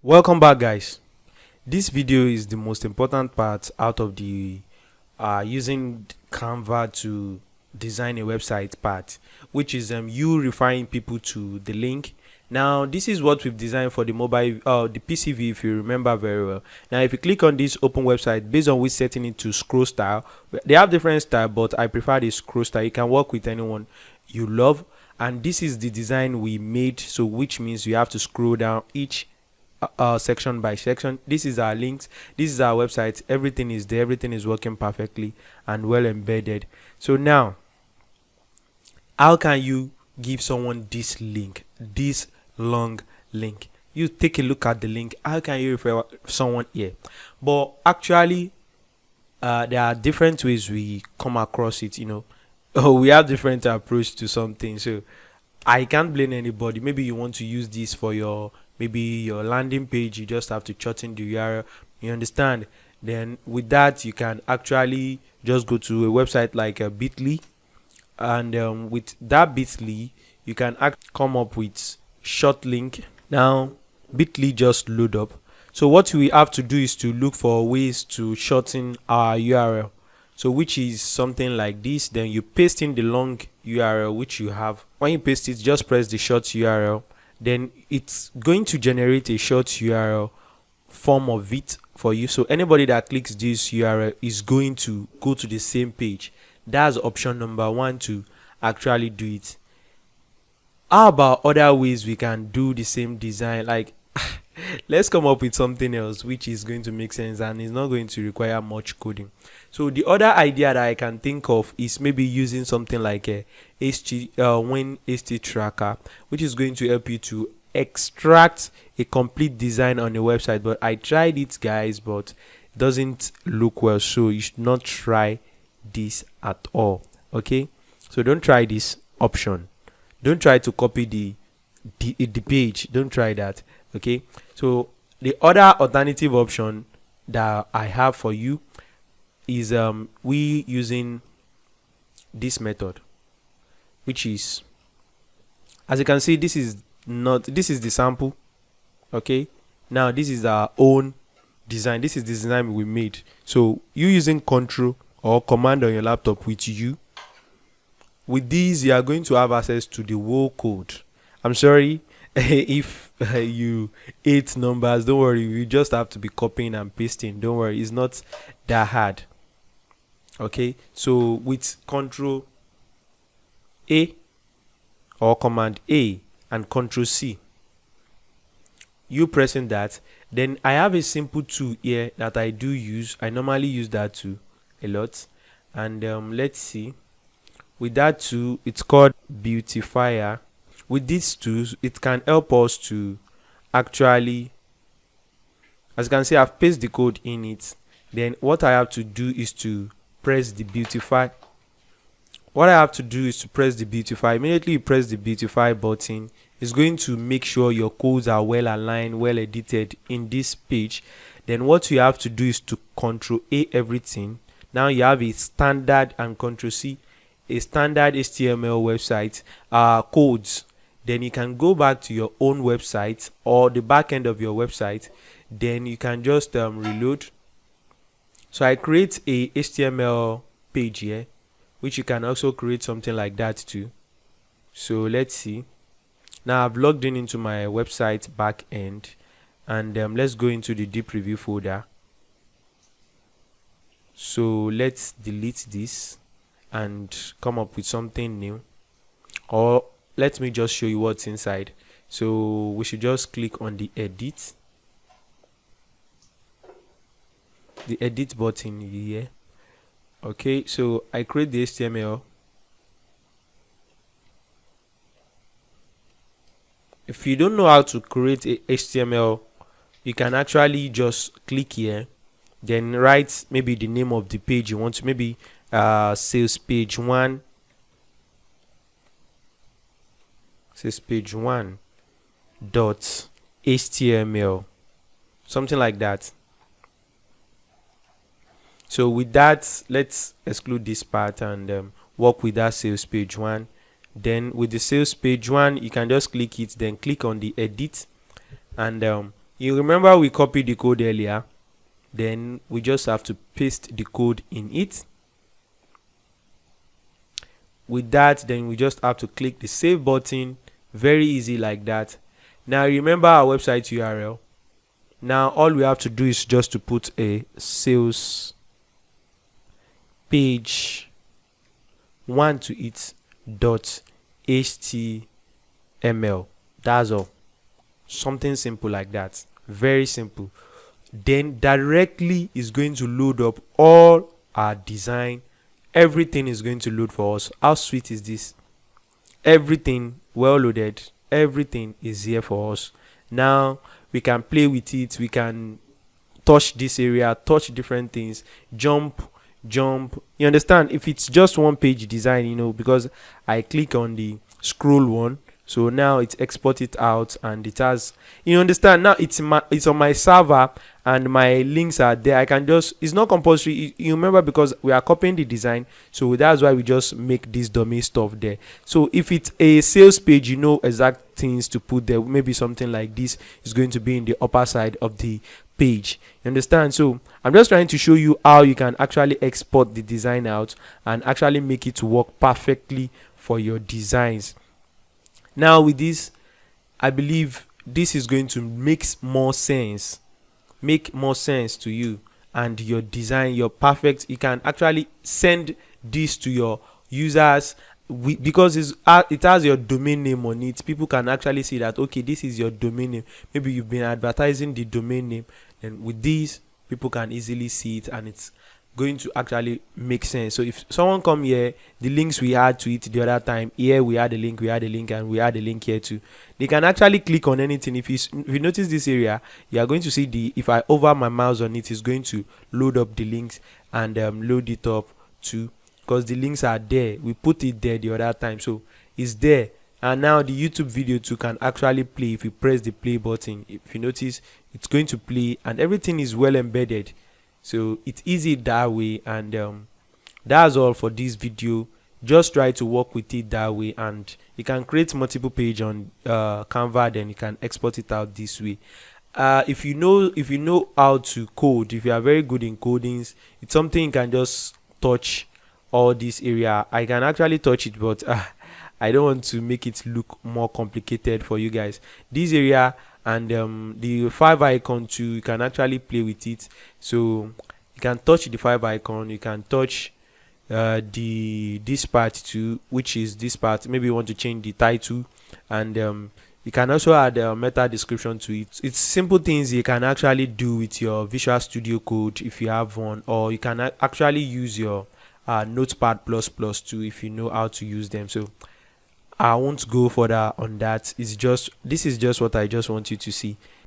Welcome back, guys. This video is the most important part out of the using Canva to design a website part, which is you referring people to the link. Now this is what we've designed for the mobile the PCV, if you remember very well. Now if you click on this open website, based on which setting it to scroll style, they have different style, but I prefer the scroll style. You can work with anyone you love, and this is the design we made, so which means you have to scroll down each section by section. This is our links, this is our website, everything is there, everything is working perfectly and well embedded. So now, how can you give someone this link, this long link? You take a look at the link. How can you refer someone here? But actually there are different ways we come across it. We have different approach to something, so I can't blame anybody. Maybe you want to use this for your landing page. You just have to shorten the URL, you understand. Then with that, you can actually just go to a website like a bit.ly, and with that bit.ly you can come up with short link. Now bit.ly just load up. So what we have to do is to look for ways to shorten our URL, so which is something like this. Then you paste in the long URL which you have. When you paste it, just press the short URL, then it's going to generate a short URL form of it for you. So anybody that clicks this URL is going to go to the same page. That's option number one to actually do it. How about other ways we can do the same design? Like let's come up with something else which is going to make sense and is not going to require much coding. So the other idea that I can think of is maybe using something like a HT tracker, which is going to help you to extract a complete design on a website. But I tried it, guys, but it doesn't look well, so you should not try this at all. Okay, so don't try this option. Don't try to copy the page. Don't try that. Okay, so the other alternative option that I have for you is we using this method, which is, as you can see, this is the sample. Okay, now this is our own design. This is the design we made. So you using control or command on your laptop with these, you are going to have access to the whole code. I'm sorry if you hate numbers, don't worry, you just have to be copying and pasting. Don't worry, it's not that hard. Okay, so with Control A or Command A and Control C, you pressing that, then I have a simple tool here that I do use. I normally use that tool a lot, and let's see. With that tool, it's called Beautifier. With these tools, it can help us to actually, as you can see, I've pasted the code in it. Then what I have to do is to press the beautify. What I have to do is to press the beautify. Immediately you press the beautify button, it's going to make sure your codes are well aligned, well edited in this page. Then what you have to do is to Control A everything. Now you have a standard, and Control C, a standard HTML website codes. Then you can go back to your own website or the back end of your website. Then you can just reload. So I create a HTML page here, which you can also create something like that too. So let's see. Now I've logged into my website back end, and let's go into the deep review folder. So let's delete this and come up with something new, or let me just show you what's inside. So we should just click on the edit button here. Okay, so I create the HTML. If you don't know how to create a HTML, you can actually just click here, then write maybe the name of the page you want to, maybe sales page 1, says page 1 dot HTML, something like that. So with that, let's exclude this part and work with that sales page 1. Then with the sales page 1, you can just click it, then click on the edit, and You remember we copied the code earlier, then we just have to paste the code in it. With that, then we just have to click the save button. Very easy like that. Now remember our website URL. Now all we have to do is just to put a sales page 1 to it dot html. That's all. Something simple like that. Very simple. Then directly is going to load up all our design. Everything is going to load for us. How sweet is this? Everything well loaded. Everything is here for us. Now we can play with it. We can touch this area, touch different things, jump. You understand? If it's just one page design, you know, because I click on the scroll one, so now it's export it out and it has, you understand, now it's on my server and my links are there. I can just, it's not compulsory, you remember, because we are copying the design, so that's why we just make this domain stuff there. So if it's a sales page, you know exact things to put there. Maybe something like this is going to be in the upper side of the page, you understand? So I'm just trying to show you how you can actually export the design out and actually make it work perfectly for your designs. Now with this, I believe this is going to make more sense to you and your design. You're perfect. You can actually send this to your users because it has your domain name on it. People can actually see that, okay, this is your domain name. Maybe you've been advertising the domain name, and with this, people can easily see it, and it's going to actually make sense. So if someone come here, the links we add to it the other time, here we add a link, and we add a link here too. They can actually click on anything. If you notice this area, you are going to see if I hover my mouse on it, it's going to load up the links and load it up too, because the links are there. We put it there the other time, so it's there. And now the YouTube video too can actually play. If you press the play button, if you notice, it's going to play and everything is well embedded. So it's easy that way, and that's all for this video. Just try to work with it that way, and you can create multiple page on Canva, then you can export it out this way. If you know how to code, if you are very good in codings, it's something you can just touch all this area. I can actually touch it, but I don't want to make it look more complicated for you guys. This area and the 5 icon too, you can actually play with it. So you can touch the 5 icon, you can touch this part too, which is this part. Maybe you want to change the title, and you can also add a meta description to it. It's simple things you can actually do with your Visual Studio Code if you have one, or you can actually use your Notepad++ too if you know how to use them. So I won't go further on that. This is just what I just want you to see.